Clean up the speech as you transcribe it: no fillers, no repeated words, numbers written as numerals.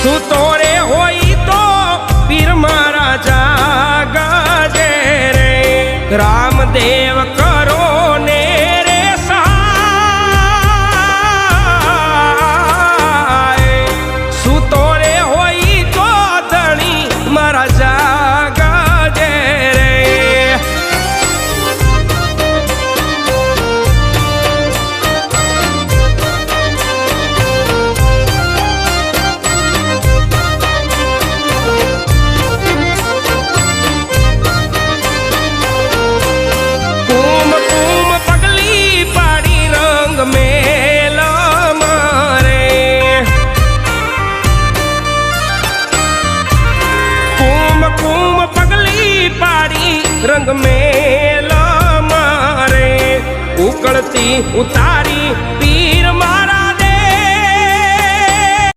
તું તોરે હોય તો પીર મારા જાગજે રે રામદેવ કરો ને રે સહાય શું તોરે હોય તો ધણી મારા જાગજે રે रंग मेला मारे उकड़ती उतारी